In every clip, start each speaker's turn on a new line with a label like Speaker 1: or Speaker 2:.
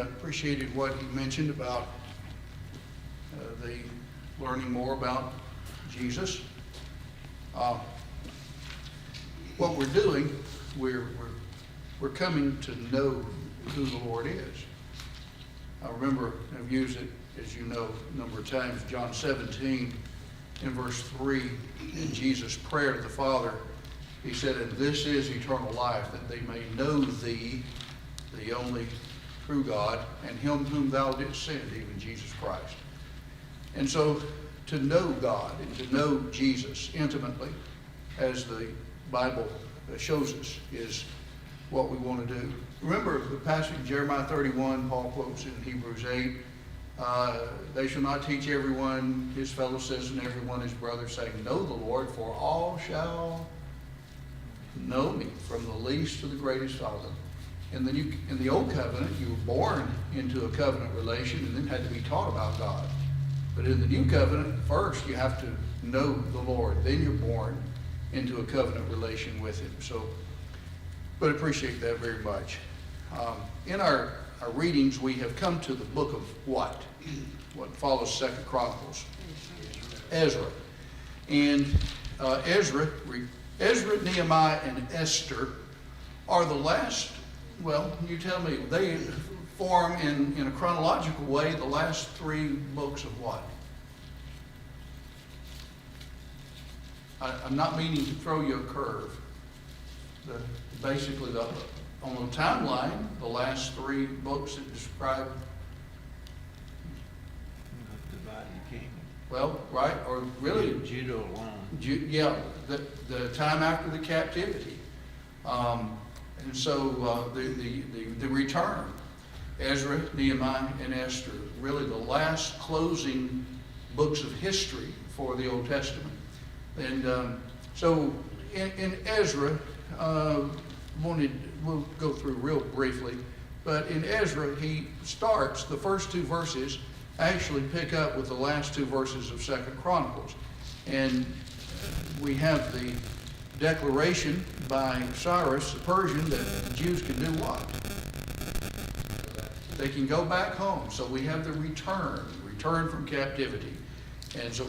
Speaker 1: appreciated what he mentioned about the learning more about Jesus. What we're doing, we're coming to know who the Lord is. I remember, I've used it, as you know, a number of times, John 17, in verse 3, in Jesus' prayer to the Father, he said, "And this is eternal life, that they may know thee, the only true God, and him whom thou didst send, even Jesus Christ." And so, to know God and to know Jesus intimately, as the Bible shows us, is what we want to do. Remember the passage in Jeremiah 31, Paul quotes in Hebrews 8, "They shall not teach everyone his fellow citizen, everyone his brother, saying, Know the Lord, for all shall know me, from the least to the greatest of them." In the old covenant, you were born into a covenant relation and then had to be taught about God. But in the new covenant, first you have to know the Lord. Then you're born into a covenant relation with him. So, but appreciate that very much. In our readings, we have come to the book of what? What follows 2 Chronicles? Ezra. And Ezra, Nehemiah, and Esther are the last, well, you tell me, they form in a chronological way the last three books of what? I'm not meaning to throw you a curve. Basically, on the timeline, the last three books that describe
Speaker 2: the divided kingdom.
Speaker 1: Well, right, or really,
Speaker 2: Judah alone.
Speaker 1: Yeah, the time after the captivity, and so the return, Ezra, Nehemiah, and Esther, really the last closing books of history for the Old Testament. And so in Ezra, we'll go through real briefly, but in Ezra, he starts, the first two verses actually pick up with the last two verses of 2 Chronicles. And we have the declaration by Cyrus the Persian that the Jews can do what? They can go back home. So we have the return from captivity. And so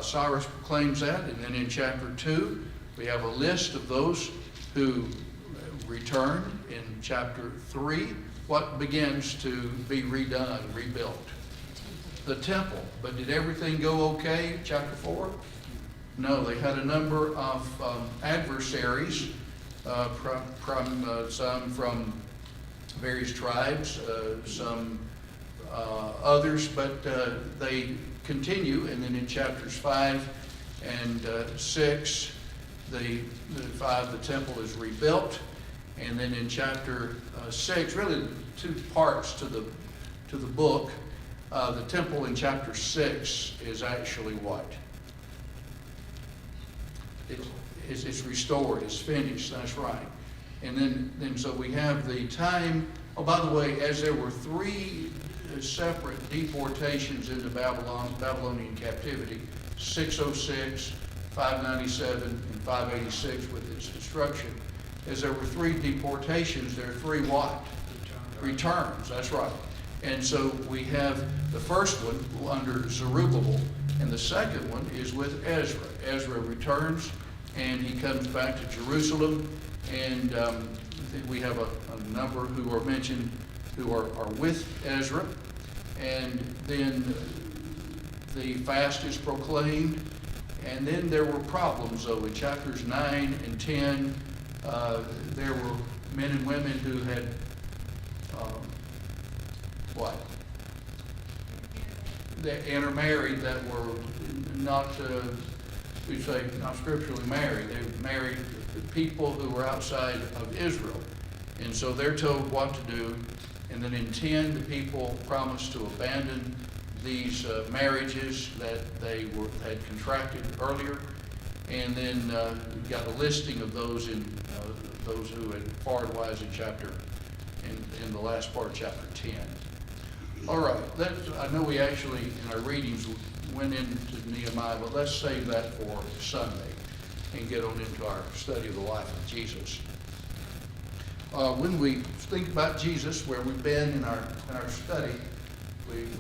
Speaker 1: Cyrus proclaims that. And then in chapter 2, we have a list of those who returned. In chapter 3, what begins to be redone, rebuilt? The temple. But did everything go okay? Chapter 4? No, they had a number of adversaries, some from various tribes, some others, but they continue. And then in chapters 5 and 6, the temple is rebuilt. And then in chapter 6, really two parts to the book. The temple in chapter 6 is actually what? It's restored, it's finished, that's right. And then so we have the time. Oh, by the way, as there were three separate deportations into Babylonian captivity, 606, 597, and 586 with its destruction. As there were three deportations, there are three what? Returns, that's right. And so we have the first one under Zerubbabel, and the second one is with Ezra. Ezra returns, and he comes back to Jerusalem, and we have a number who are mentioned who are with Ezra. And then the fast is proclaimed, and then there were problems, though. In chapters 9 and 10, there were men and women who had that intermarried, that were not, we say, not scripturally married. They married people who were outside of Israel. And so they're told what to do. And then in 10, the people promised to abandon these marriages that they had contracted earlier. And then we've got a listing of those those who had fared wise in the last part of chapter 10. All right, I know we actually, in our readings, went into Nehemiah, but let's save that for Sunday and get on into our study of the life of Jesus. when we think about Jesus, where we've been in our study, we've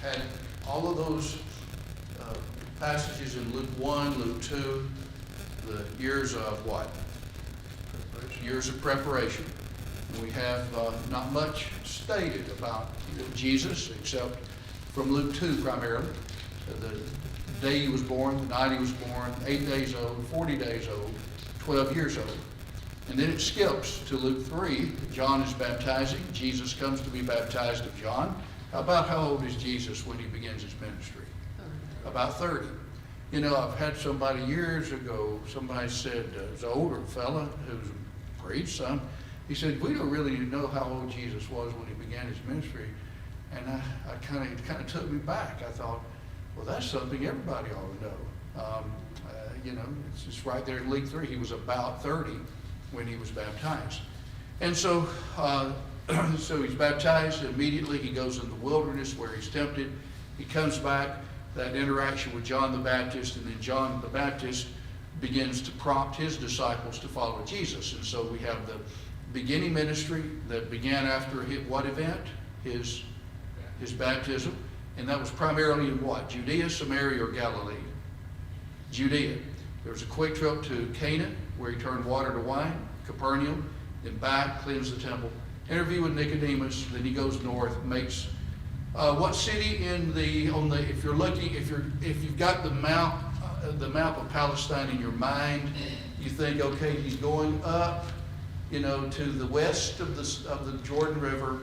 Speaker 1: had all of those passages in Luke 1, Luke 2, the years of what? Years of preparation. And we have not much stated about Jesus, except from Luke 2 primarily. The day he was born, the night he was born, 8 days old, 40 days old, 12 years old. And then it skips to Luke 3. John is baptizing. Jesus comes to be baptized of John. How old is Jesus when he begins his ministry? About 30. You know, I've had somebody years ago, somebody said, it was an older fella who's preached some. He said, we don't really know how old Jesus was when he began his ministry. And it kind of took me back. I thought, well, that's something everybody ought to know. You know, it's just right there in Luke 3. He was about 30 when he was baptized. And so, so he's baptized. Immediately he goes in the wilderness where he's tempted. He comes back, that interaction with John the Baptist, and then John the Baptist begins to prompt his disciples to follow Jesus. And so we have the beginning ministry that began after what event? His baptism. And that was primarily in what? Judea, Samaria, or Galilee? Judea. There was a quick trip to Cana, where he turned water to wine, Capernaum, then back, cleansed the temple, interview with Nicodemus, then he goes north, makes what city if you've got the map of Palestine in your mind, you think, okay, he's going up, you know, to the west of the Jordan River,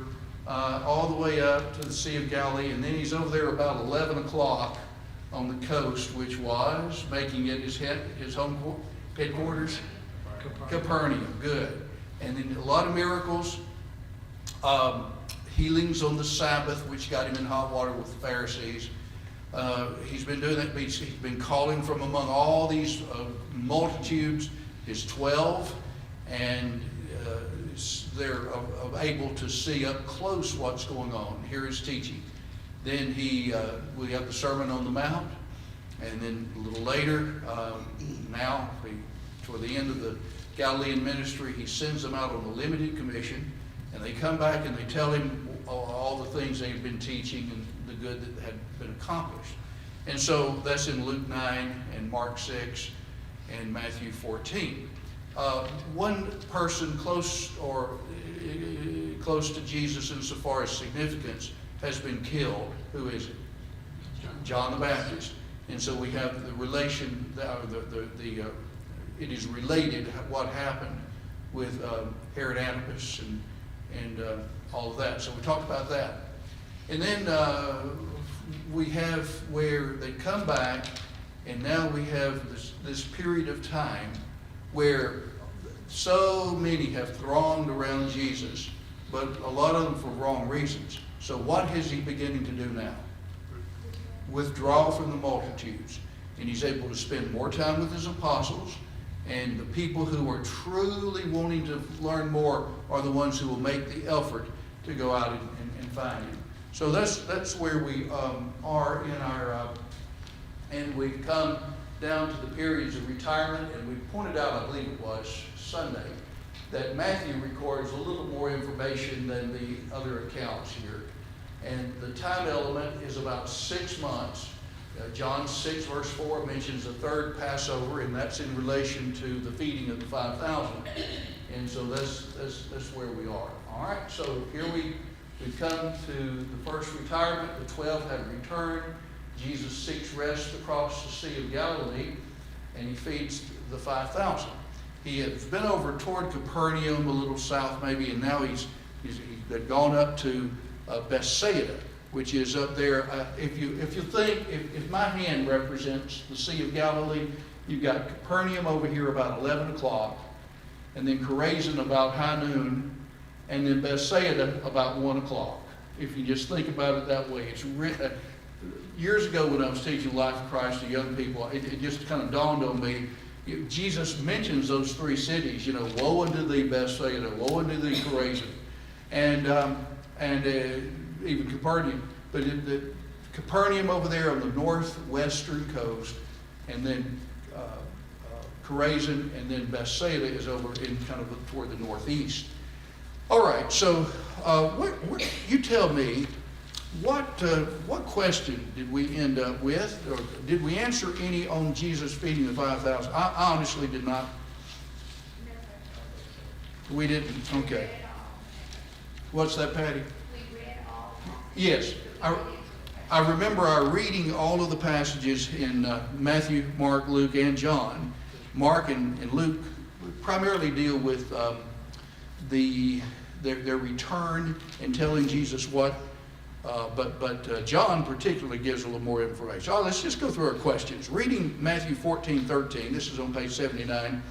Speaker 1: all the way up to the Sea of Galilee, and then he's over there about 11 o'clock on the coast, which was making it his home headquarters, Capernaum. Good. And then a lot of miracles, healings on the Sabbath, which got him in hot water with the Pharisees. He's been doing that. He's been calling from among all these multitudes, his 12, and they're able to see up close what's going on, hear his teaching. Then we have the Sermon on the Mount, and then a little later, toward the end of the Galilean ministry, he sends them out on a limited commission, and they come back and they tell him all the things they've been teaching and the good that had been accomplished. And so that's in Luke 9 and Mark 6 and Matthew 14. One person close to Jesus insofar as significance has been killed. Who is it? John the Baptist. And so we have the relation, it is related what happened with Herod Antipas and all of that. So we talked about that. And then we have where they come back, and now we have this period of time where so many have thronged around Jesus, but a lot of them for wrong reasons. So what is he beginning to do now? Withdraw from the multitudes. And he's able to spend more time with his apostles, and the people who are truly wanting to learn more are the ones who will make the effort to go out and find him. So that's where we are in our, and we've come down to the periods of retirement, and we pointed out, I believe it was Sunday, that Matthew records a little more information than the other accounts here. And the time element is about 6 months. John 6 verse 4 mentions the third Passover, and that's in relation to the feeding of the 5,000. And so that's where we are. All right, so here we've come to the first retirement. The 12 have returned. Jesus seeks rest across the Sea of Galilee, and he feeds the 5,000. He has been over toward Capernaum, a little south maybe, and now they've gone up to Bethsaida, which is up there. If you think, if my hand represents the Sea of Galilee, you've got Capernaum over here about 11 o'clock, and then Chorazin about high noon, and then Bethsaida about 1 o'clock. If you just think about it that way. It's years ago when I was teaching Life of Christ to young people, it just kind of dawned on me. Jesus mentions those three cities, you know, woe unto thee Bethsaida, woe unto thee Chorazin, and even Capernaum. But the Capernaum over there on the northwestern coast, and then Chorazin, and then Bethsaida is over in kind of toward the northeast. All right, so you tell me, what question did we end up with? Or did we answer any on Jesus feeding the 5,000? I honestly did not. We didn't? Okay. What's that, Patty?
Speaker 3: We read all.
Speaker 1: Yes. I remember our reading all of the passages in Matthew, Mark, Luke, and John. Mark and Luke primarily deal with their return and telling Jesus what, but John particularly gives a little more information. Let's just go through our questions. Reading Matthew 14:13, this is on page 79,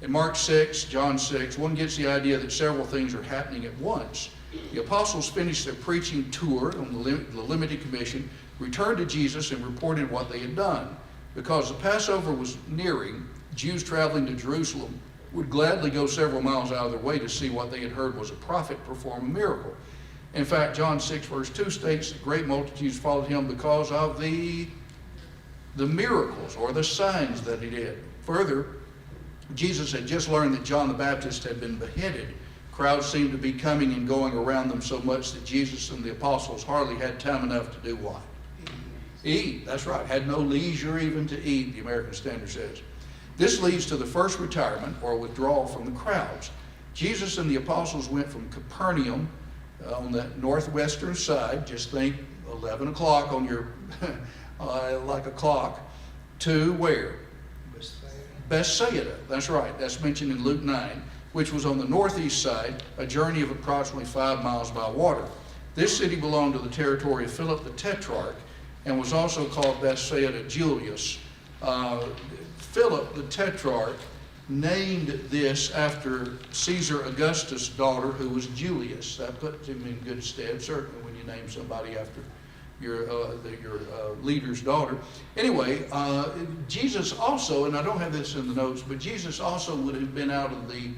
Speaker 1: and Mark 6, John 6, one gets the idea that several things are happening at once. The apostles finished their preaching tour on the limited commission, returned to Jesus, and reported what they had done. Because the Passover was nearing, Jews traveling to Jerusalem would gladly go several miles out of their way to see what they had heard was a prophet perform a miracle. In fact, John 6 verse 2 states that great multitudes followed him because of the miracles or the signs that he did. Further, Jesus had just learned that John the Baptist had been beheaded. Crowds seemed to be coming and going around them so much that Jesus and the apostles hardly had time enough to do what? Eat. That's right. Had no leisure even to eat, the American Standard says. This leads to the first retirement or withdrawal from the crowds. Jesus and the apostles went from Capernaum on the northwestern side, just think 11 o'clock on your, like a clock, to where? Bethsaida. That's right. That's mentioned in Luke 9, which was on the northeast side, a journey of approximately 5 miles by water. This city belonged to the territory of Philip the Tetrarch and was also called Bethsaida Julius. Philip the Tetrarch named this after Caesar Augustus' daughter, who was Julius. That puts him in good stead, certainly, when you name somebody after your leader's daughter. Anyway, Jesus also, and I don't have this in the notes, but Jesus also would have been out of the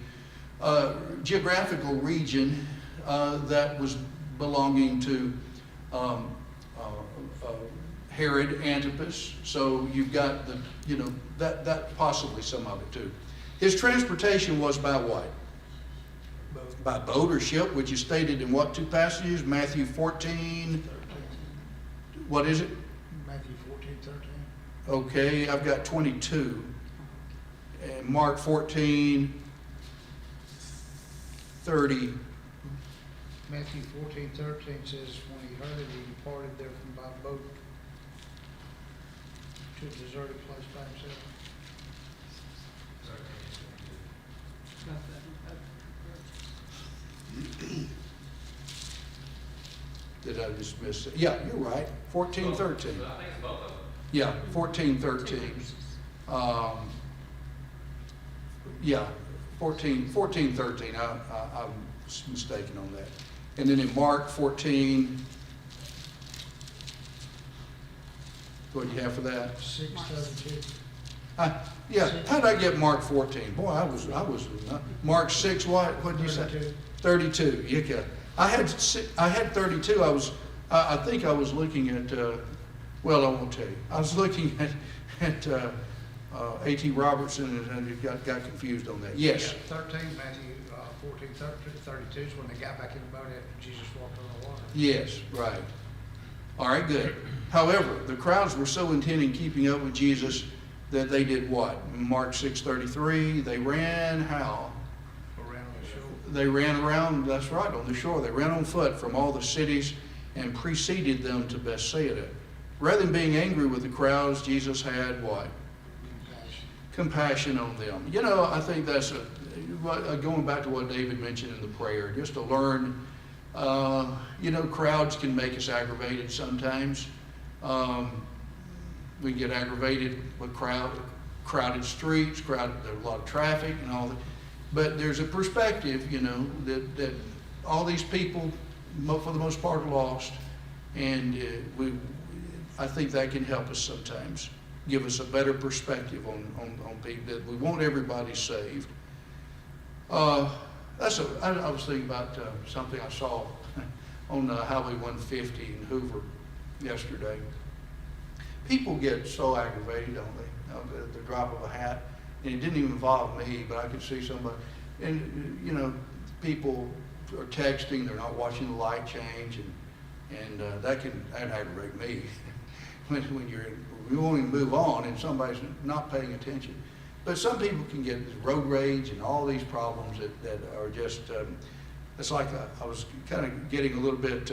Speaker 1: geographical region that was belonging to Herod Antipas. So you've got that possibly some of it too. His transportation was by what?
Speaker 4: Boat.
Speaker 1: By boat or ship, which is stated in what two passages? Matthew 14. What is it?
Speaker 4: Matthew 14:13.
Speaker 1: Okay, I've got 22. And Mark 14:30.
Speaker 4: Matthew 14:13 says, when he heard it, he departed therefrom by boat to a deserted place by himself.
Speaker 1: Did I just miss it? Yeah, you're right. 14:13.
Speaker 5: I think it's both of them.
Speaker 1: Yeah, 14:13. Yeah, 14:13. I'm mistaken on that. And then in Mark 14, what do you have for that?
Speaker 4: 6:32.
Speaker 1: Yeah, how did I get Mark 14? Boy, I was Mark 6. What did you say? 32. Yeah, I had 32. I think I was looking at. Well, I won't tell you. I was looking at A.T. Robertson and got confused on that. Yes.
Speaker 4: Yeah, 13, Matthew 14:32 is when they got back in the boat after Jesus walked on the water.
Speaker 1: Yes. Right. All right. Good. However, the crowds were so intent in keeping up with Jesus that they did what? Mark 6:33. They ran how?
Speaker 4: Around the shore.
Speaker 1: They ran around, that's right, on the shore. They ran on foot from all the cities and preceded them to Bethsaida. Rather than being angry with the crowds, Jesus had what? Compassion on them. I think that's going back to what David mentioned in the prayer, just to learn, crowds can make us aggravated sometimes. We get aggravated with crowded streets, there's a lot of traffic and all that. But there's a perspective, that all these people, for the most part, are lost. And I think that can help us sometimes, give us a better perspective on people, that we want everybody saved. I was thinking about something I saw on Highway 150 in Hoover yesterday. People get so aggravated, don't they? At the drop of a hat. And it didn't even involve me, but I could see somebody. And, people are texting, they're not watching the light change, and that can aggravate me when you want to move on and somebody's not paying attention. But some people can get road rage and all these problems that are just, it's like I was kind of getting a little bit,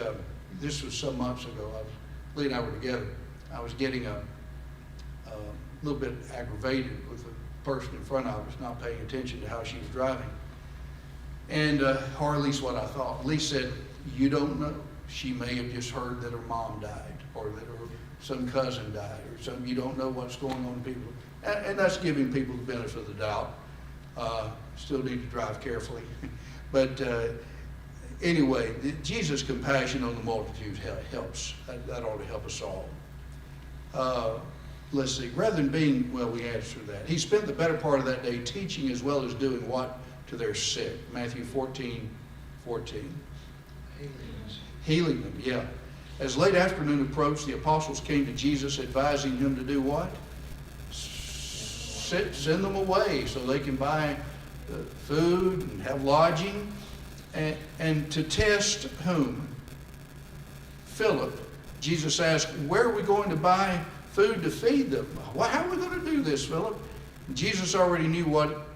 Speaker 1: this was some months ago, Lee and I were together, I was getting a little bit aggravated with the person in front of us not paying attention to how she was driving. And, or at least what I thought. Lee said, "You don't know. She may have just heard that her mom died, or that some cousin died, or something. You don't know what's going on in people." And that's giving people the benefit of the doubt. Still need to drive carefully. But anyway, Jesus' compassion on the multitude helps. That ought to help us all. Let's see. Rather than being, well, we answered that. He spent the better part of that day teaching as well as doing what? To their sick. Matthew 14:14. Healing them, yeah. As late afternoon approached, the apostles came to Jesus advising him to do what? Send them away so they can buy food and have lodging. And to test whom? Philip. Jesus asked, "Where are we going to buy food to feed them?" Well, how are we going to do this, Philip? Jesus already knew what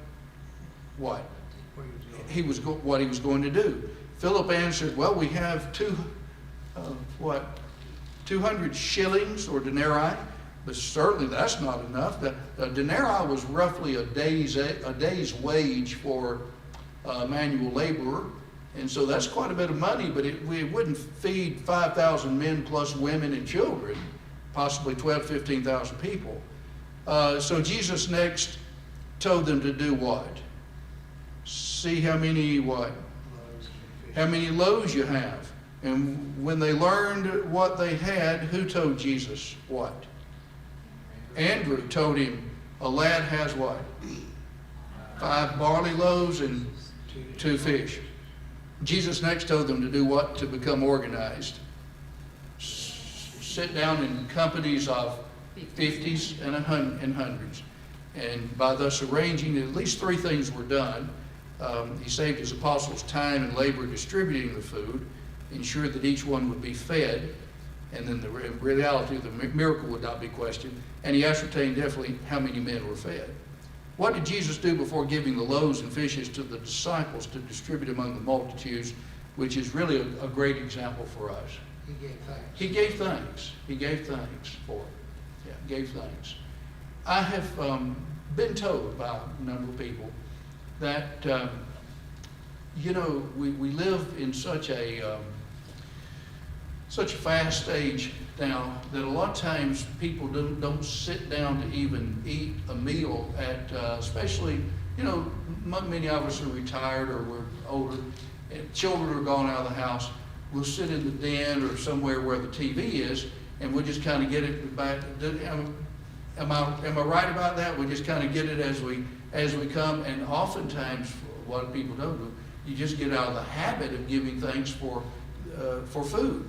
Speaker 1: he was going to do. Philip answered, "Well, we have 200 shillings or denarii, but certainly that's not enough." The denarii was roughly a day's wage for a manual laborer, and so that's quite a bit of money. But it wouldn't feed 5,000 men plus women and children, possibly 12,000 to 15,000 people. So Jesus next told them to do what? See how many How many loaves you have. And when they learned what they had, who told Jesus what? Andrew told him, "A lad has what? 5 barley loaves and 2 fish." Jesus next told them to do what? To become organized. Sit down in companies of 50s and hundreds. And by thus arranging, at least 3 things were done. He saved his apostles time and labor distributing the food, ensured that each one would be fed, and then the reality of the miracle would not be questioned, and he ascertained definitely how many men were fed. What did Jesus do before giving the loaves and fishes to the disciples to distribute among the multitudes, which is really a great example for us?
Speaker 4: He gave thanks.
Speaker 1: He gave thanks. He gave thanks for it. Yeah, gave thanks. I have been told by a number of people that, we live in such a fast age now that a lot of times people don't sit down to even eat a meal at, especially, many of us are retired or we're older, and children are gone out of the house. We'll sit in the den or somewhere where the TV is, and we'll just kind of get it back. Am I right about that? We just kind of get it as we come, and oftentimes what people don't do, you just get out of the habit of giving thanks for food.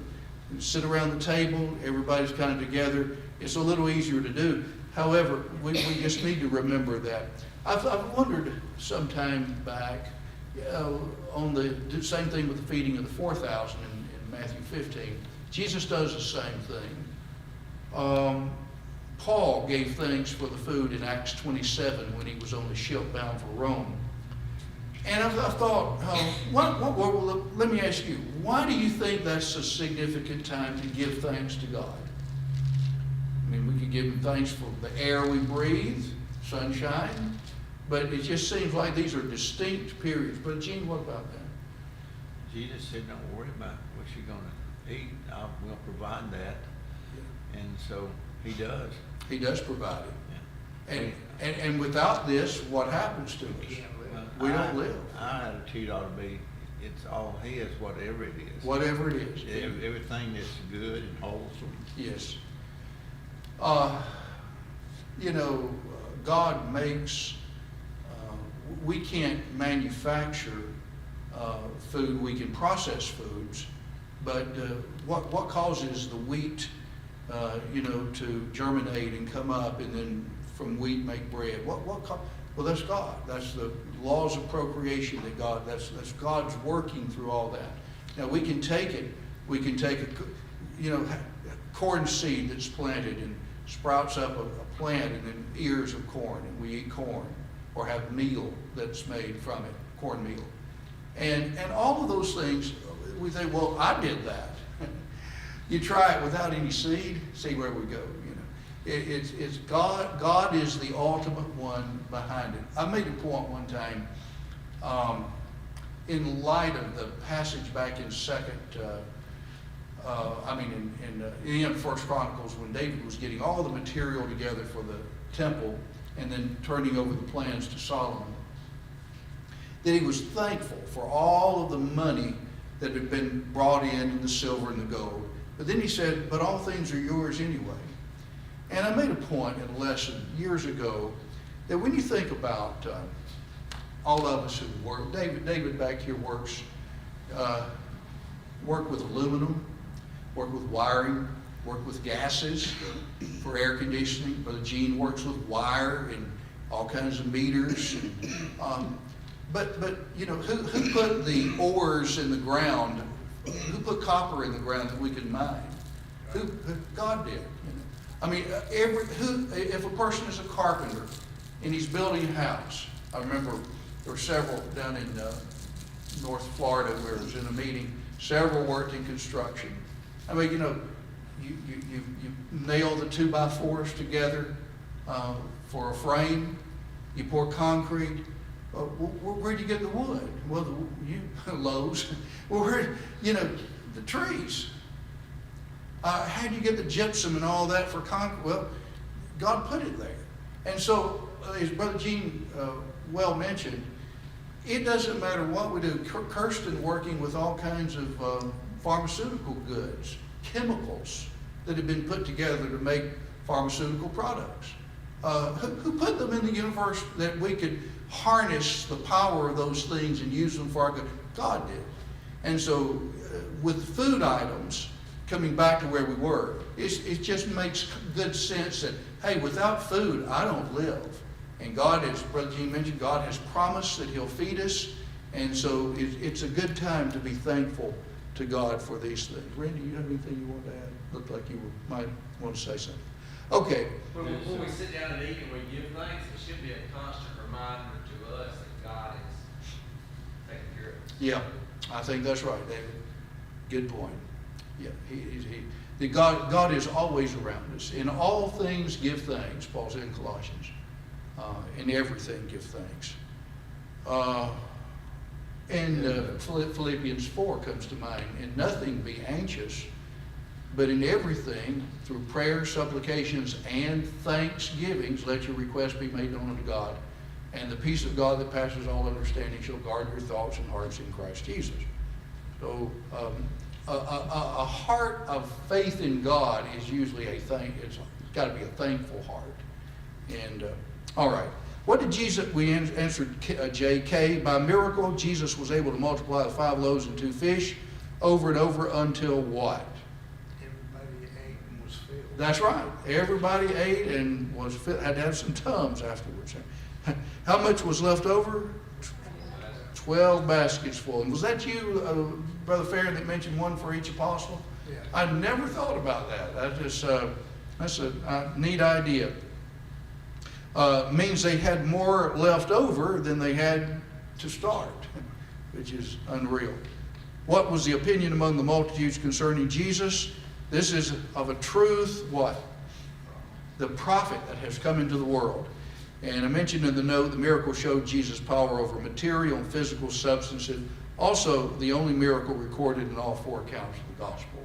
Speaker 1: You sit around the table, everybody's kind of together. It's a little easier to do. However, we just need to remember that. I've wondered sometime back on the same thing with the feeding of the 4,000 in Matthew 15. Jesus does the same thing. Paul gave thanks for the food in Acts 27 when he was on the ship bound for Rome. And I thought, let me ask you, why do you think that's a significant time to give thanks to God? I mean, we could give him thanks for the air we breathe, sunshine, but it just seems like these are distinct periods. But Gene, what about that?
Speaker 2: Jesus said, "Don't worry about what you're going to eat. We'll provide that." And so he does.
Speaker 1: He does provide it.
Speaker 2: Yeah.
Speaker 1: And without this, what happens to us? We don't live.
Speaker 2: Our attitude ought to be, it's all his, whatever it is.
Speaker 1: Whatever it is.
Speaker 2: Everything that's good and wholesome.
Speaker 1: Yes. God makes, we can't manufacture food. We can process foods, but what causes the wheat, to germinate and come up, and then from wheat make bread? Well, that's God. That's the laws of procreation that God, that's God's working through all that. Now we can take it, we can take corn seed that's planted and sprouts up a plant and then ears of corn, and we eat corn, or have meal that's made from it, cornmeal. And all of those things, we think, well, I did that. You try it without any seed, see where we go. It's God. God is the ultimate one behind it. I made a point one time, in light of the passage back in First Chronicles, when David was getting all the material together for the temple and then turning over the plans to Solomon, that he was thankful for all of the money that had been brought in, and the silver and the gold. But then he said, but all things are yours anyway. And I made a point in a lesson years ago that when you think about all of us who work, David back here work with aluminum, work with wiring, work with gases for air conditioning. Brother Gene works with wire and all kinds of meters. But who put the ores in the ground? Who put copper in the ground that we could mine? God did. I mean, if a person is a carpenter and he's building a house, I remember there were several down in North Florida where I was in a meeting. Several worked in construction. I mean, you nail the 2x4s together for a frame. You pour concrete. Where'd you get the wood? Well, Lowe's. Well, the trees. How do you get the gypsum and all that for concrete? Well, God put it there. And so, as Brother Gene well mentioned, it doesn't matter what we do. Kirsten working with all kinds of pharmaceutical goods, chemicals that have been put together to make pharmaceutical products. Who put them in the universe that we could harness the power of those things and use them for our good? God did. And so with food items, coming back to where we were, it just makes good sense that, hey, without food, I don't live. And God, as Brother Gene mentioned, God has promised that He'll feed us. And so it's a good time to be thankful to God for these things. Randy, you have anything you want to add? Looked like you might want to say something. Okay.
Speaker 3: When we sit down and eat and we give thanks, it should be a constant reminder to us that God is taking care of us.
Speaker 1: Yeah, I think that's right, David. Good point. Yeah, God is always around us. In all things, give thanks, Paul said in Colossians. In everything, give thanks. Philippians 4 comes to mind. In nothing be anxious, but in everything, through prayer, supplications, and thanksgivings, let your requests be made known unto God. And the peace of God that passes all understanding shall guard your thoughts and hearts in Christ Jesus. So, a heart of faith in God is usually it's got to be a thankful heart. And all right, what did Jesus? We answered J.K. By miracle, Jesus was able to multiply the 5 loaves and 2 fish over and over until what?
Speaker 4: Everybody ate and was filled.
Speaker 1: That's right. Everybody ate and was filled. Had to have some Tums afterwards. How much was left over? 12 baskets full. And was that you, Brother Farron, that mentioned one for each apostle?
Speaker 4: Yeah.
Speaker 1: I never thought about that. That's a neat idea. Means they had more left over than they had to start, which is unreal. What was the opinion among the multitudes concerning Jesus? This is of a truth, what? The prophet that has come into the world. And I mentioned in the note, the miracle showed Jesus' power over material and physical substances. Also, the only miracle recorded in all 4 accounts of the gospel.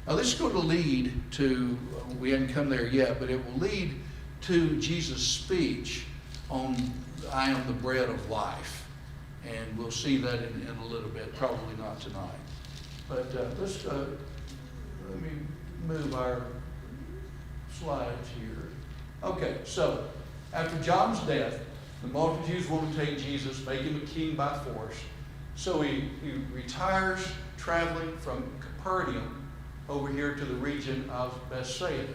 Speaker 1: Now, this is going to lead to, we haven't come there yet, but it will lead to Jesus' speech on I am the bread of life. And we'll see that in a little bit, probably not tonight. But let me move our slides here. Okay, so after John's death, the multitudes want to take Jesus, make him a king by force. So he retires, traveling from Capernaum over here to the region of Bethsaida.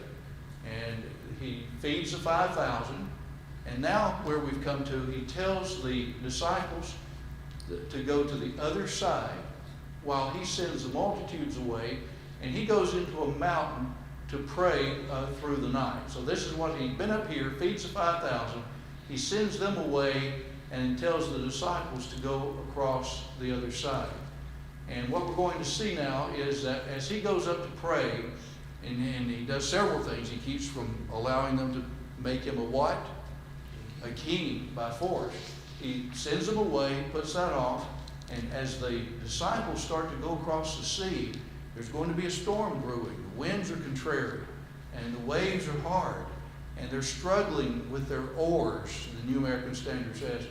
Speaker 1: And he feeds the 5,000. And now where we've come to, he tells the disciples to go to the other side while he sends the multitudes away, and he goes into a mountain to pray through the night. So this is what he'd been up here, feeds the 5,000. He sends them away and tells the disciples to go across the other side. And what we're going to see now is that as he goes up to pray, and he does several things. He keeps from allowing them to make him a what? A king by force. He sends them away, puts that off, and as the disciples start to go across the sea, there's going to be a storm brewing. The winds are contrary, and the waves are hard, and they're struggling with their oars, the New American Standard says.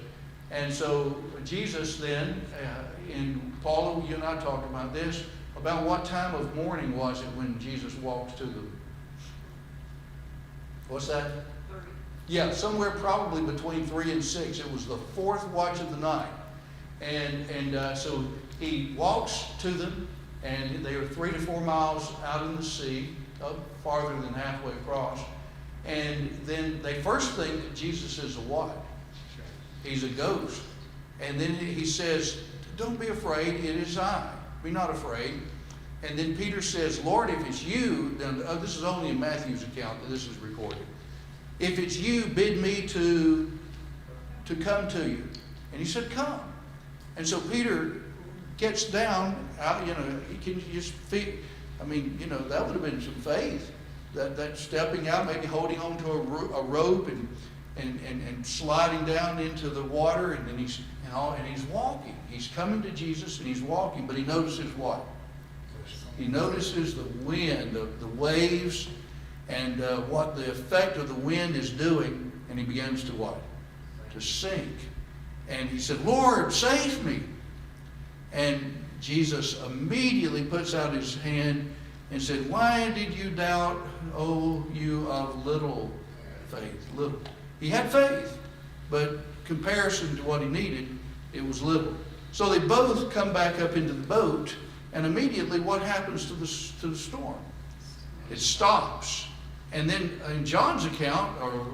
Speaker 1: And so Jesus then, and Paula, you and I talked about this, about what time of morning was it when Jesus walked to them? What's that?
Speaker 5: 30.
Speaker 1: Yeah, somewhere probably between 3 and 6. It was the fourth watch of the night. And so he walks to them, and they are 3 to 4 miles out in the sea, up farther than halfway across. And then they first think that Jesus is a what? He's a ghost. And then he says, don't be afraid, it is I. Be not afraid. And then Peter says, Lord, if it's you, then this is only in Matthew's account that this is recorded. If it's you, bid me to come to you. And he said, come. And so Peter gets down, out, he can just feel, that would have been some faith. That stepping out, maybe holding on to a rope and sliding down into the water, and then he's walking. He's coming to Jesus and he's walking, but he notices what? He notices the wind, the waves, and what the effect of the wind is doing, and he begins to what? To sink. And he said, Lord, save me. And Jesus immediately puts out his hand and said, why did you doubt, O you of little faith? Little. He had faith, but comparison to what he needed, it was little. So they both come back up into the boat, and immediately what happens to the storm? It stops. And then in John's account, or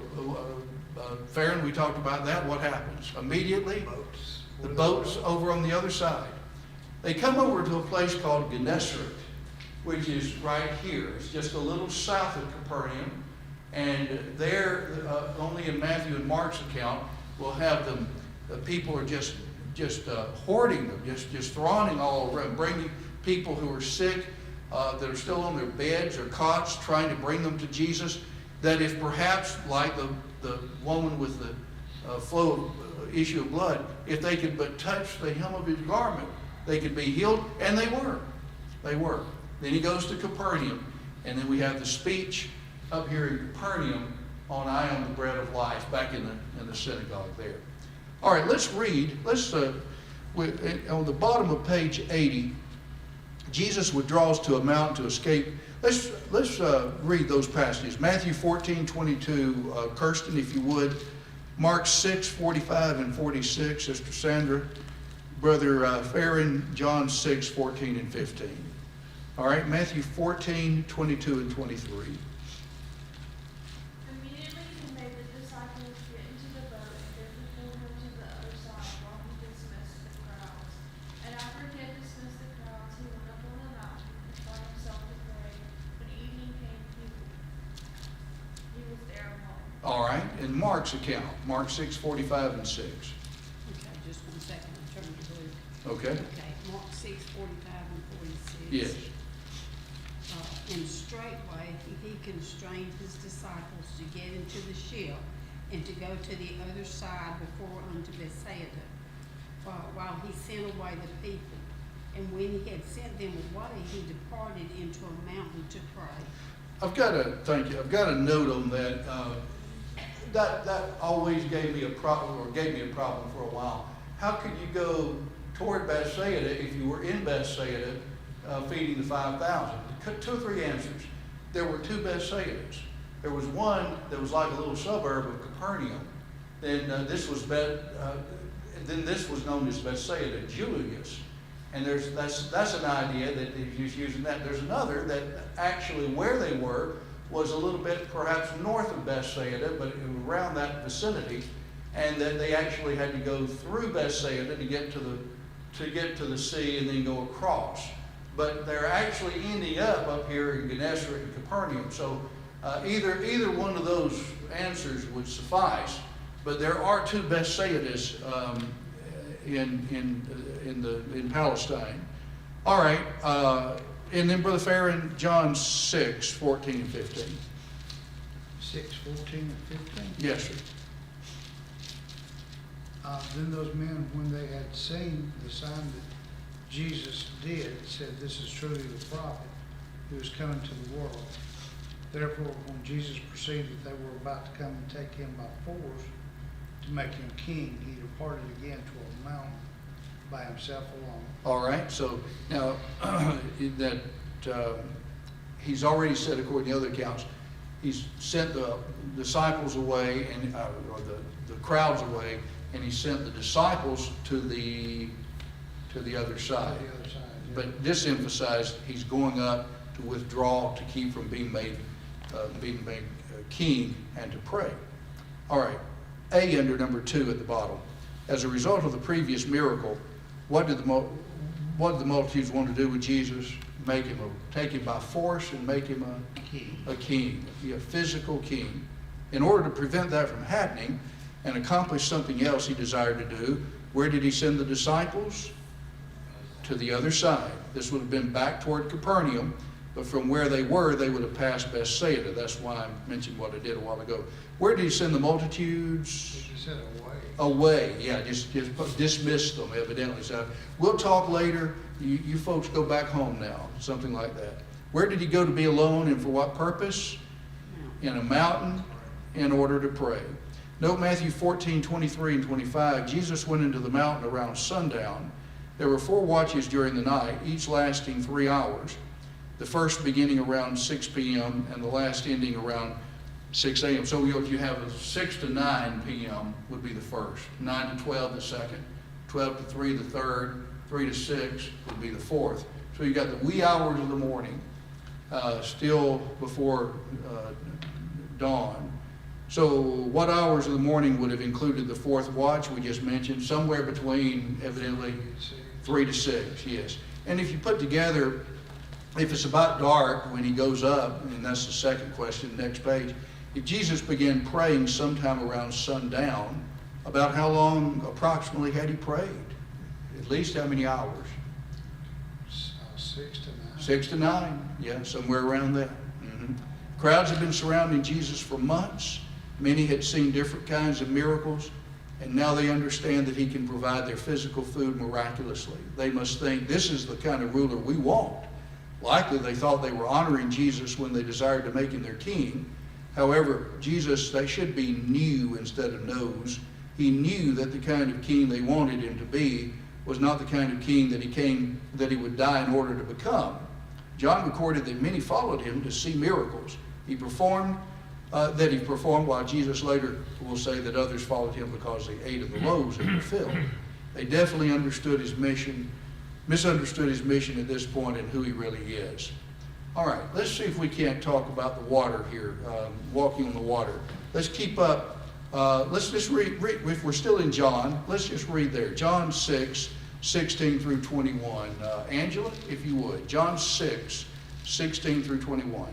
Speaker 1: Farron, we talked about that, what happens? Immediately, the boat's over on the other side. They come over to a place called Gennesaret, which is right here. It's just a little south of Capernaum. And there, only in Matthew and Mark's account, we'll have them, people are just hoarding them, just thronging all around, bringing people who are sick, that are still on their beds or cots, trying to bring them to Jesus, that if perhaps, like the woman with the flow of issue of blood, if they could but touch the hem of his garment, they could be healed, and they were. They were. Then he goes to Capernaum, and then we have the speech up here in Capernaum on I am the bread of life, back in the synagogue there. All right, let's read. On the bottom of page 80, Jesus withdraws to a mountain to escape. Let's read those passages. Matthew 14:22, Kirsten, if you would. Mark 6:45 and 46, Sister Sandra. Brother Farron, John 6:14 and 15. All right, Matthew 14:22 and 23.
Speaker 5: Immediately he made the disciples get into the boat and go before him to the other side while he dismissed the crowds. And after he had dismissed the crowds, he went up on the mountain and taught himself to pray. When evening came, he was there alone.
Speaker 1: All right, in Mark's account, Mark 6:45 and 6.
Speaker 6: Okay, just 1 second, I'm turning to Luke.
Speaker 1: Okay?
Speaker 6: Okay, Mark 6:45 and 46.
Speaker 1: Yes.
Speaker 6: And straightway he constrained his disciples to get into the ship and to go to the other side before unto Bethsaida, while he sent away the people. And when he had sent them away, he departed into a mountain to pray.
Speaker 1: Thank you. I've got a note on that. That always gave me a problem for a while. How could you go toward Bethsaida if you were in Bethsaida feeding the 5,000? 2 or 3 answers. There were 2 Bethsaidas. There was one that was like a little suburb of Capernaum. Then this was known as Bethsaida Julius. And that's an idea that he's using that. There's another that actually where they were was a little bit perhaps north of Bethsaida, but it was around that vicinity, and that they actually had to go through Bethsaida to get to the sea and then go across. But they're actually ending up here in Gennesaret and Capernaum. So either one of those answers would suffice. But there are two Bethsaidas in Palestine. All right, and then Brother Farron, John 6, 14 and 15.
Speaker 4: 6, 14 and 15.
Speaker 1: Yes, sir.
Speaker 4: Then those men, when they had seen the sign that Jesus did, said, "This is truly the prophet who is coming to the world." Therefore, when Jesus perceived that they were about to come and take him by force to make him king, he departed again to a mountain by himself alone.
Speaker 1: All right, so now that he's already said, according to the other accounts, he's sent the disciples away and or the crowds away, and he sent the disciples to the other side.
Speaker 4: The other side, yeah.
Speaker 1: But this emphasized he's going up to withdraw to keep from being made king and to pray. All right, A under number 2 at the bottom. As a result of the previous miracle, what did the multitudes want to do with Jesus? Take him by force and make him a king, be a physical king. In order to prevent that from happening and accomplish something else he desired to do, where did he send the disciples? To the other side. This would have been back toward Capernaum, but from where they were, they would have passed Bethsaida. That's why I mentioned what I did a while ago. Where did he send the multitudes?
Speaker 4: He said away.
Speaker 1: Away, yeah, just dismiss them, evidently. So we'll talk later. You folks go back home now, something like that. Where did he go to be alone, and for what purpose? In a mountain, in order to pray. Note Matthew 14, 23 and 25. Jesus went into the mountain around sundown. There were 4 watches during the night, each lasting 3 hours. The first beginning around 6 p.m. and the last ending around 6 a.m. So you have a 6 to 9 p.m. would be the first, 9 to 12 the second, 12 to 3 the third, 3 to 6 would be the fourth. So you got the wee hours of the morning, still before dawn. So what hours of the morning would have included the fourth watch we just mentioned? Somewhere between, evidently, 3 to 6, yes. And if you put together, if it's about dark when he goes up, and that's the second question, next page, if Jesus began praying sometime around sundown, about how long approximately had he prayed? At least how many hours?
Speaker 4: 6 to 9.
Speaker 1: 6 to 9, yeah, somewhere around that. Crowds had been surrounding Jesus for months. Many had seen different kinds of miracles, and now they understand that he can provide their physical food miraculously. They must think, this is the kind of ruler we want. Likely they thought they were honoring Jesus when they desired to make him their king. However, Jesus, they should be knew instead of knows. He knew that the kind of king they wanted him to be was not the kind of king that he would die in order to become. John recorded that many followed him to see miracles he performed, while Jesus later will say that others followed him because they ate of the loaves and were filled. They definitely misunderstood his mission at this point and who he really is. All right, let's see if we can't talk about the water here, walking on the water. Let's keep up. Let's just read, if we're still in John, let's just read there. John 6, 16 through 21. Angela, if you would. John 6, 16 through 21.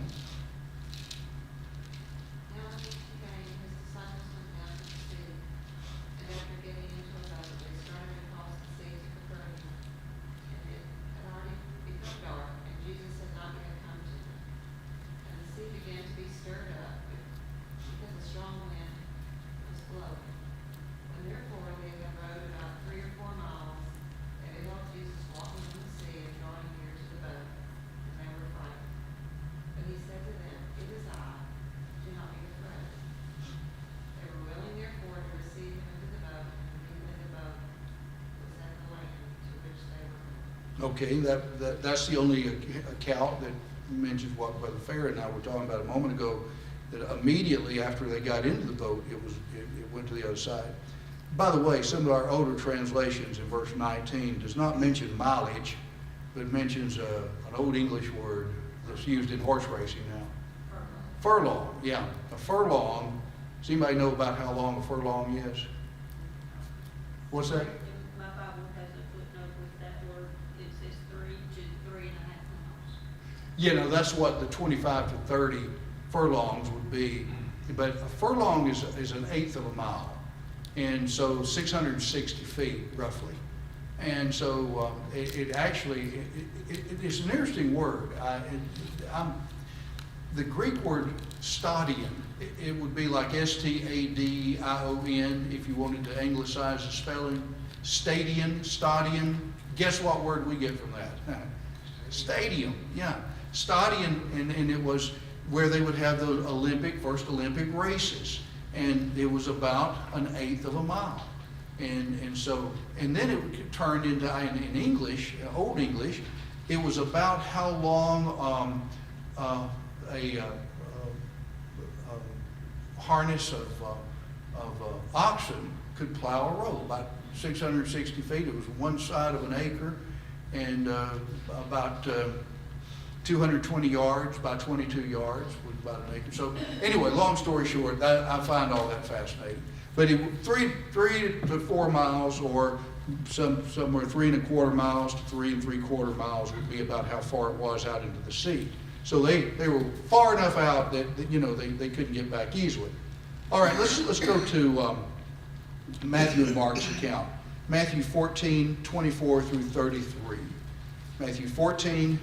Speaker 1: Okay, that's the only account that mentions what Brother Farron and I were talking about a moment ago, that immediately after they got into the boat, it went to the other side. By the way, some of our older translations in verse 19 does not mention mileage, but mentions an old English word that's used in horse racing now. Furlong, yeah. A furlong, does anybody know about how long a furlong is? What's that?
Speaker 7: My Bible has a footnote with that word, it says 3 to 3.5 miles.
Speaker 1: You know, that's what the 25 to 30 furlongs would be. But a furlong is an eighth of a mile. And so 660 feet roughly. And so it actually, it's an interesting word. The Greek word stadion, it would be like S-T-A-D-I-O-N if you wanted to anglicize the spelling. Stadion. Guess what word we get from that? Stadium, yeah. Stadion, and it was where they would have the first Olympic races. And it was about an eighth of a mile. And then it turned into, in English, Old English, it was about how long a harness of oxen could plow a row, about 660 feet. It was one side of an acre, and about 220 yards by 22 yards was about an acre. So anyway, long story short, I find all that fascinating. But it, 3 to 4 miles, or somewhere 3 1/4 miles to 3 3/4 miles would be about how far it was out into the sea. So they were far enough out that you know they couldn't get back easily. All right, let's go to Matthew and Mark's account. Matthew 14, 24 through 33. Matthew 14,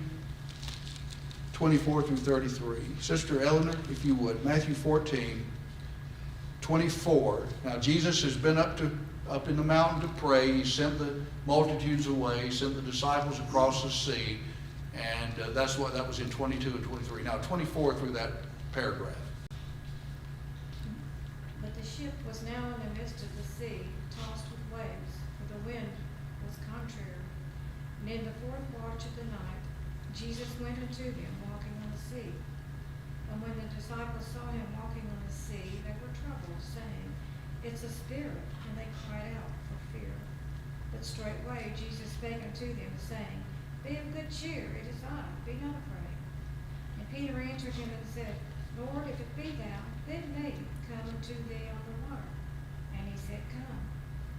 Speaker 1: 24 through 33. Sister Eleanor, if you would, Matthew 14, 24. Now Jesus has been up in the mountain to pray. He sent the multitudes away. He sent the disciples across the sea, and that was in 22 and 23. Now 24 through that paragraph.
Speaker 8: But the ship was now in the midst of the sea, tossed with waves, for the wind was contrary. And in the fourth watch of the night, Jesus went unto them, walking on the sea. And when the disciples saw him walking on the sea, they were troubled, saying, It's a spirit. And they cried out for fear. But straightway Jesus spake unto them, saying, Be of good cheer, it is I, be not afraid. And Peter answered him and said, Lord, if it be thou, bid me come unto thee on the water. And he said, Come.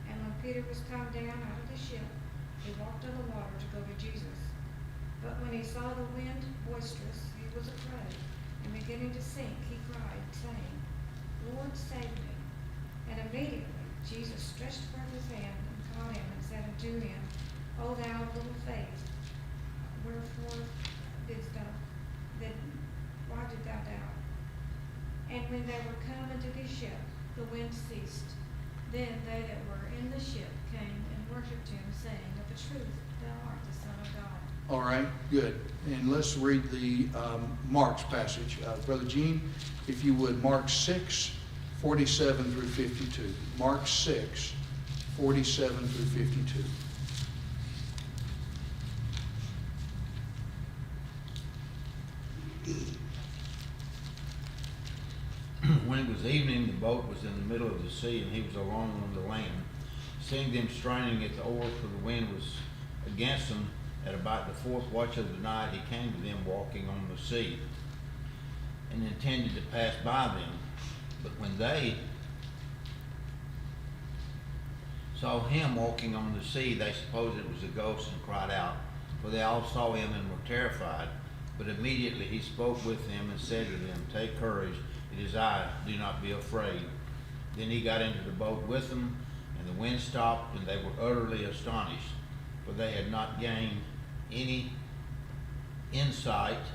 Speaker 8: And when Peter was come down out of the ship, he walked on the water to go to Jesus. But when he saw the wind boisterous, he was afraid, and beginning to sink, he cried, saying, Lord, save me. And immediately Jesus stretched forth his hand and caught him, and said unto him, O thou of little faith, wherefore why did thou doubt? And when they were come into the ship, the wind ceased. Then they that were in the ship came and worshipped him, saying, Of a truth, thou art the Son of God.
Speaker 1: All right, good. And let's read the Mark's passage. Brother Gene, if you would, Mark 6, 47 through 52. Mark 6, 47 through 52.
Speaker 2: When it was evening, the boat was in the middle of the sea, and he was alone on the land. Seeing them straining at the oars, for the wind was against them, at about the fourth watch of the night, he came to them walking on the sea, and intended to pass by them. But when they saw him walking on the sea, they supposed it was a ghost, and cried out, for they all saw him and were terrified. But immediately he spoke with them and said to them, Take courage, it is I, do not be afraid. Then he got into the boat with them, and the wind stopped, and they were utterly astonished, for they had not gained any insight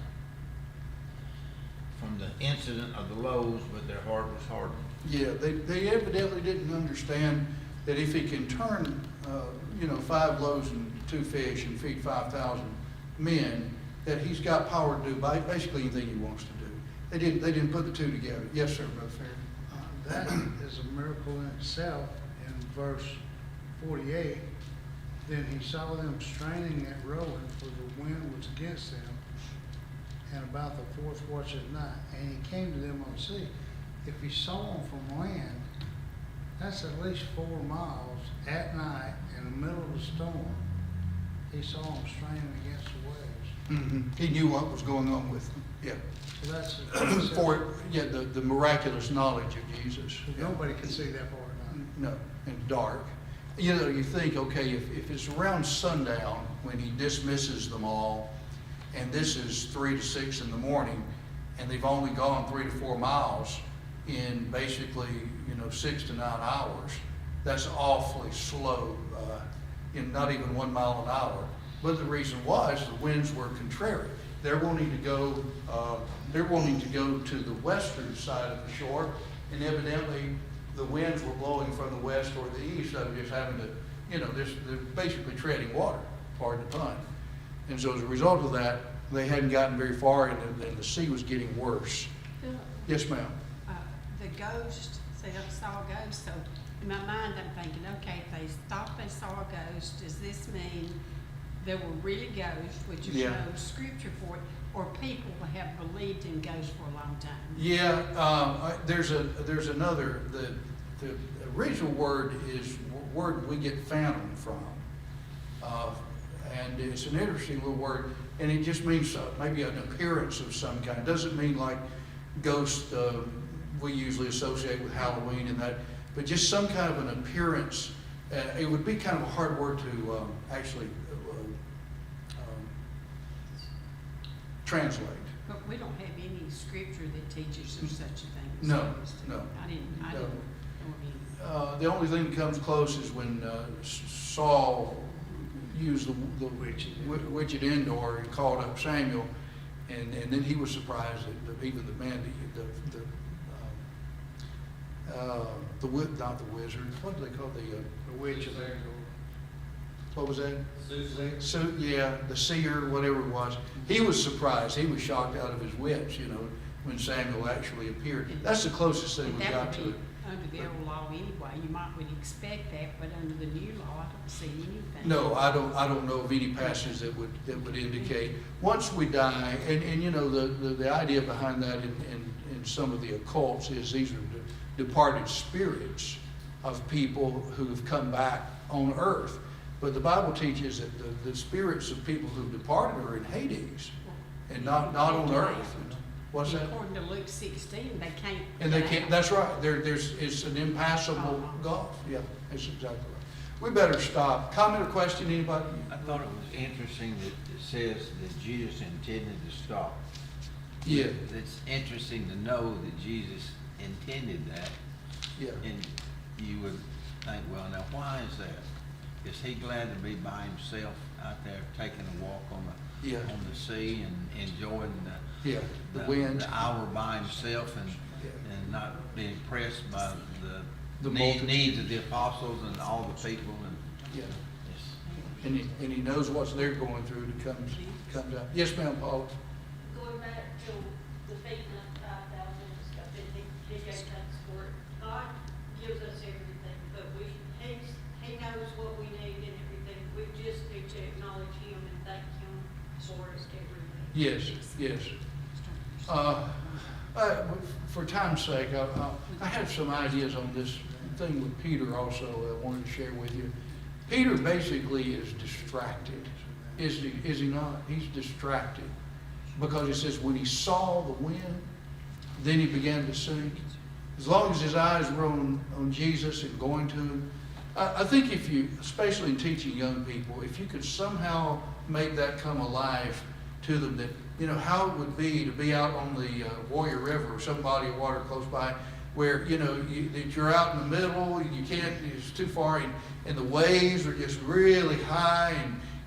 Speaker 2: from the incident of the loaves, but their heart was hardened.
Speaker 1: Yeah, they evidently didn't understand that if he can turn, 5 loaves and 2 fish and feed 5,000 men, that he's got power to do basically anything he wants to do. They didn't put the two together. Yes, sir, Brother Fair.
Speaker 4: That is a miracle in itself. In verse 48, then he saw them straining at rowing, for the wind was against them, and about the fourth watch of the night, and he came to them on the sea. If he saw them from land, that's at least 4 miles at night in the middle of a storm. He saw them straining against the waves.
Speaker 1: He knew what was going on with them, yeah.
Speaker 4: So that's,
Speaker 1: The miraculous knowledge of Jesus. Yeah.
Speaker 4: nobody can see that far at night.
Speaker 1: No, and dark. You know, you think, okay, if it's around sundown when he dismisses them all, and this is 3 to 6 in the morning, and they've only gone 3 to 4 miles in basically, 6 to 9 hours, that's awfully slow, in not even 1 mile an hour. But the reason was the winds were contrary. They're wanting to go to the western side of the shore, and evidently the winds were blowing from the west or the east. So they're just having to, they're basically treading water, pardon the pun. And so as a result of that, they hadn't gotten very far, and the sea was getting worse.
Speaker 6: Philip,
Speaker 1: Yes, ma'am.
Speaker 6: the ghost, say I saw a ghost, so in my mind, I'm thinking, okay, if they thought they saw a ghost, does this mean there were really ghosts, which is
Speaker 1: Yeah.
Speaker 6: no scripture for it, or people have believed in ghosts for a long time?
Speaker 1: Yeah, there's another, the original word is a word we get phantom from. And it's an interesting little word, and it just means maybe an appearance of some kind. It doesn't mean like ghost we usually associate with Halloween and that, but just some kind of an appearance. It would be kind of a hard word to actually translate.
Speaker 6: But we don't have any scripture that teaches there's such a thing as
Speaker 1: No,
Speaker 6: ghosts.
Speaker 1: no,
Speaker 6: I didn't know any.
Speaker 1: The only thing that comes close is when Saul used the witch at Endor and called up Samuel, and then he was surprised that even the man, not the wizard, what do they call
Speaker 4: The witch of Endor.
Speaker 1: what was that?
Speaker 3: Susan.
Speaker 1: So, yeah, the seer, whatever it was, he was surprised. He was shocked out of his wits, when Samuel actually appeared. That's the closest thing we
Speaker 6: That
Speaker 1: got
Speaker 6: would
Speaker 1: to
Speaker 6: be
Speaker 1: it.
Speaker 6: under the old law anyway, you might would expect that, but under the new law, I don't see anything.
Speaker 1: No, I don't know of any passage that would indicate, once we die, and the idea behind that in some of the occults is these are departed spirits of people who've come back on earth. But the Bible teaches that the spirits of people who've departed are in Hades and not on earth. What's that?
Speaker 6: According to Luke 16, they can't.
Speaker 1: And they
Speaker 6: get
Speaker 1: can't,
Speaker 6: out.
Speaker 1: that's right, it's an impassable gulf. Yeah, that's exactly right. We better stop. Comment or question, anybody?
Speaker 2: I thought it was interesting that it says that Jesus intended to stop.
Speaker 1: Yeah,
Speaker 2: It's interesting to know that Jesus intended that,
Speaker 1: yeah.
Speaker 2: and you would think, well, now why is that? Is he glad to be by himself out there taking a walk on
Speaker 1: Yeah.
Speaker 2: the sea and enjoying
Speaker 1: Yeah, the wind.
Speaker 2: the hour by himself and
Speaker 1: Yeah.
Speaker 2: not being pressed by
Speaker 1: The
Speaker 2: the
Speaker 1: multitude.
Speaker 2: needs of the apostles and all the people and
Speaker 1: Yeah,
Speaker 2: it's-
Speaker 1: and he knows what they're going through to comes out. Yes, ma'am, Paula?
Speaker 7: Going back to the feeding of 5,000 and stuff, and he gave thanks for it. God gives us everything, but he knows what we need and everything. We just need to acknowledge him and thank him for everything.
Speaker 1: Yes, yes. For time's sake, I have some ideas on this thing with Peter also I wanted to share with you. Peter basically is distracted, is he not? He's distracted because it says when he saw the wind, then he began to sink. As long as his eyes were on Jesus and going to him, I think if you, especially in teaching young people, if you could somehow make that come alive to them, that how it would be to be out on the Warrior River or some body of water close by, where that you're out in the middle, you can't, it's too far, and the waves are just really high,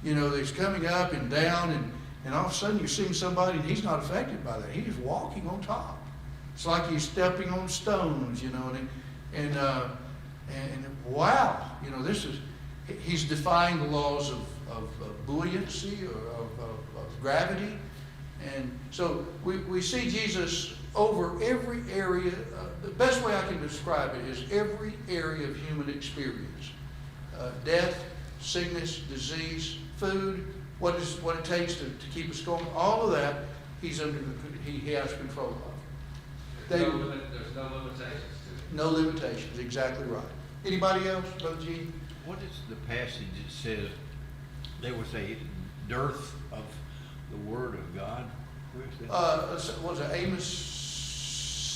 Speaker 1: and it's coming up and down, and all of a sudden you're seeing somebody and he's not affected by that. He's walking on top. It's like he's stepping on stones, and wow, this is, he's defying the laws of buoyancy or of gravity. And so we see Jesus over every area. The best way I can describe it is every area of human experience. Death, sickness, disease, food, what it takes to keep us going, all of that, he has control of.
Speaker 3: There's no limitations to it.
Speaker 1: No limitations, exactly right. Anybody else, Brother G?
Speaker 2: What is the passage that says there was a dearth of
Speaker 9: the word of God? Where's that?
Speaker 1: Was it Amos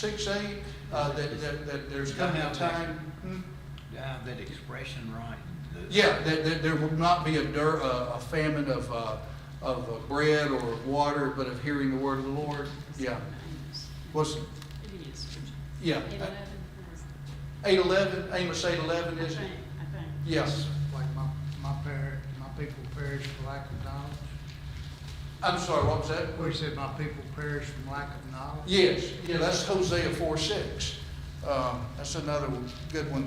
Speaker 1: 6:8? That there's coming a time.
Speaker 9: Do I have that expression right?
Speaker 1: Yeah, that there will not be a famine of bread or water, but of hearing the word of the Lord. Yeah. What's, yeah. 8:11, Amos 8:11, is it? Yes.
Speaker 4: Like my people perish for lack of knowledge.
Speaker 1: I'm sorry, what was that?
Speaker 4: We said my people perish from lack of knowledge.
Speaker 1: Yes, yeah, that's Hosea 4:6. That's another good one